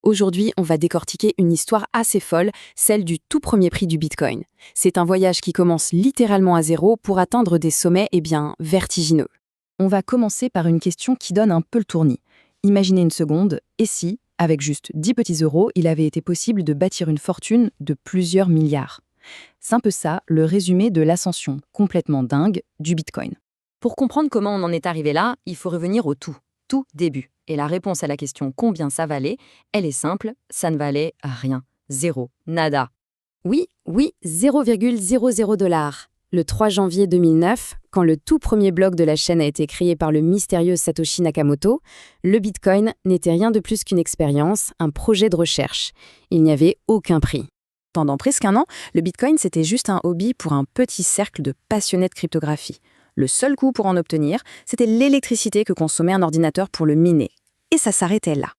Aujourd'hui, on va décortiquer une histoire assez folle, celle du tout premier prix du Bitcoin. C'est un voyage qui commence littéralement à zéro pour atteindre des sommets, vertigineux. On va commencer par une question qui donne un peu le tournis. Imaginez une seconde, et si, avec juste 10 petits euros, il avait été possible de bâtir une fortune de plusieurs milliards? C'est un peu ça, le résumé de l'ascension complètement dingue du Bitcoin. Pour comprendre comment on en est arrivé là, il faut revenir au tout début. Et la réponse à la question combien ça valait, elle est simple, ça ne valait rien. Zéro. Nada. Oui, 0,00 $. Le 3 janvier 2009, quand le tout premier bloc de la chaîne a été créé par le mystérieux Satoshi Nakamoto, le Bitcoin n'était rien de plus qu'une expérience, un projet de recherche. Il n'y avait aucun prix. Pendant presque un an, le Bitcoin c'était juste un hobby pour un petit cercle de passionnés de cryptographie. Le seul coût pour en obtenir, c'était l'électricité que consommait un ordinateur pour le miner. Et ça s'arrêtait là.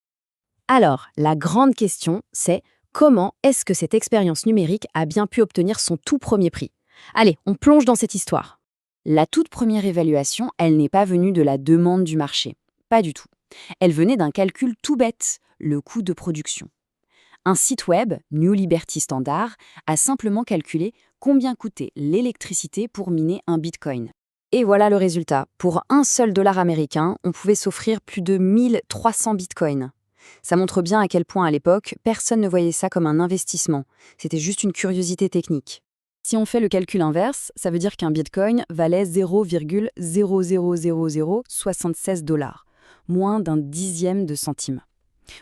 Alors, la grande question, c'est comment est-ce que cette expérience numérique a bien pu obtenir son tout premier prix? Allez, on plonge dans cette histoire. La toute première évaluation, elle n'est pas venue de la demande du marché. Pas du tout. Elle venait d'un calcul tout bête, le coût de production. Un site web, New Liberty Standard, a simplement calculé combien coûtait l'électricité pour miner un Bitcoin. Et voilà le résultat. Pour un seul dollar américain, on pouvait s'offrir plus de 1300 bitcoins. Ça montre bien à quel point à l'époque, personne ne voyait ça comme un investissement. C'était juste une curiosité technique. Si on fait le calcul inverse, ça veut dire qu'un bitcoin valait 0,0000076 $, moins d'un dixième de centime.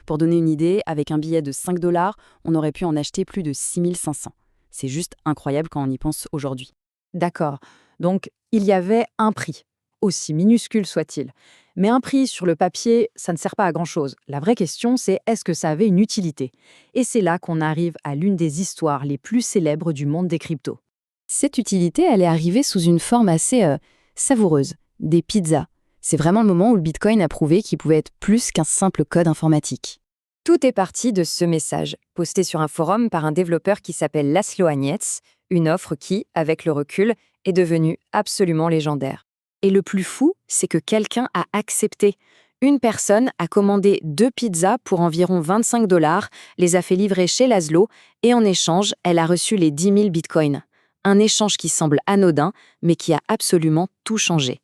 Pour donner une idée, avec un billet de 5 $, on aurait pu en acheter plus de 6500. C'est juste incroyable quand on y pense aujourd'hui. D'accord, donc il y avait un prix, aussi minuscule soit-il. Mais un prix sur le papier, ça ne sert pas à grand-chose. La vraie question, c'est est-ce que ça avait une utilité? Et c'est là qu'on arrive à l'une des histoires les plus célèbres du monde des cryptos. Cette utilité, elle est arrivée sous une forme assez savoureuse, des pizzas. C'est vraiment le moment où le Bitcoin a prouvé qu'il pouvait être plus qu'un simple code informatique. Tout est parti de ce message, posté sur un forum par un développeur qui s'appelle Laszlo Agnetz, une offre qui, avec le recul, est devenue absolument légendaire. Et le plus fou, c'est que quelqu'un a accepté. Une personne a commandé 2 pizzas pour environ 25 $, les a fait livrer chez Laszlo, et en échange, elle a reçu les 10 000 bitcoins. Un échange qui semble anodin, mais qui a absolument tout changé.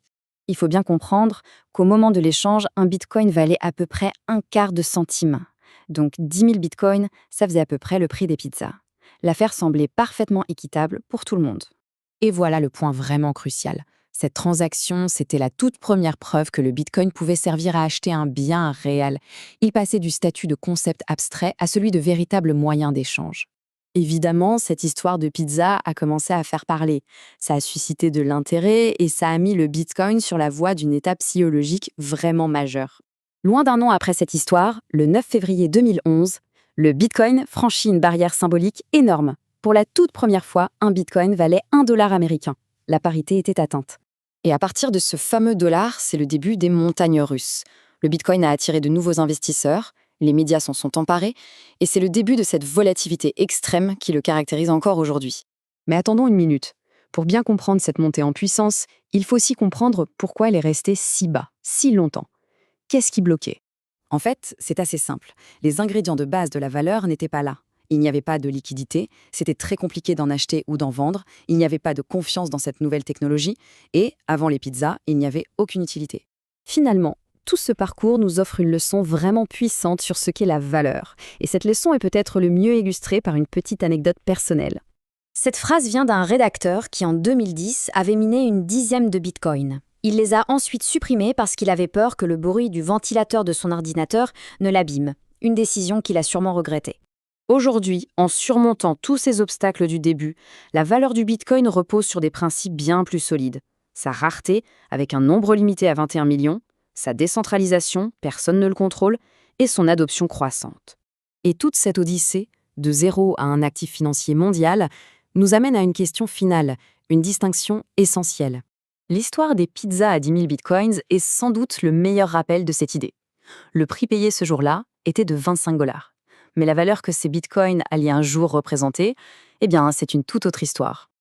Il faut bien comprendre qu'au moment de l'échange, un bitcoin valait à peu près un quart de centime. Donc 10 000 bitcoins, ça faisait à peu près le prix des pizzas. L'affaire semblait parfaitement équitable pour tout le monde. Et voilà le point vraiment crucial. Cette transaction, c'était la toute première preuve que le Bitcoin pouvait servir à acheter un bien réel. Il passait du statut de concept abstrait à celui de véritable moyen d'échange. Évidemment, cette histoire de pizza a commencé à faire parler. Ça a suscité de l'intérêt et ça a mis le Bitcoin sur la voie d'une étape psychologique vraiment majeure. Loin d'un an après cette histoire, le 9 février 2011, le Bitcoin franchit une barrière symbolique énorme. Pour la toute première fois, un Bitcoin valait 1 dollar américain. La parité était atteinte. Et à partir de ce fameux dollar, c'est le début des montagnes russes. Le Bitcoin a attiré de nouveaux investisseurs, les médias s'en sont emparés, et c'est le début de cette volatilité extrême qui le caractérise encore aujourd'hui. Mais attendons une minute. Pour bien comprendre cette montée en puissance, il faut aussi comprendre pourquoi elle est restée si bas, si longtemps. Qu'est-ce qui bloquait? En fait, c'est assez simple. Les ingrédients de base de la valeur n'étaient pas là. Il n'y avait pas de liquidité, c'était très compliqué d'en acheter ou d'en vendre, il n'y avait pas de confiance dans cette nouvelle technologie, et, avant les pizzas, il n'y avait aucune utilité. Finalement, tout ce parcours nous offre une leçon vraiment puissante sur ce qu'est la valeur. Et cette leçon est peut-être le mieux illustrée par une petite anecdote personnelle. Cette phrase vient d'un rédacteur qui, en 2010, avait miné une dixième de Bitcoin. Il les a ensuite supprimés parce qu'il avait peur que le bruit du ventilateur de son ordinateur ne l'abîme. Une décision qu'il a sûrement regrettée. Aujourd'hui, en surmontant tous ces obstacles du début, la valeur du Bitcoin repose sur des principes bien plus solides. Sa rareté, avec un nombre limité à 21 millions, sa décentralisation, personne ne le contrôle, et son adoption croissante. Et toute cette odyssée, de zéro à un actif financier mondial, nous amène à une question finale, une distinction essentielle. L'histoire des pizzas à 10 000 bitcoins est sans doute le meilleur rappel de cette idée. Le prix payé ce jour-là était de 25 $. Mais la valeur que ces bitcoins allaient un jour représenter, c'est une toute autre histoire.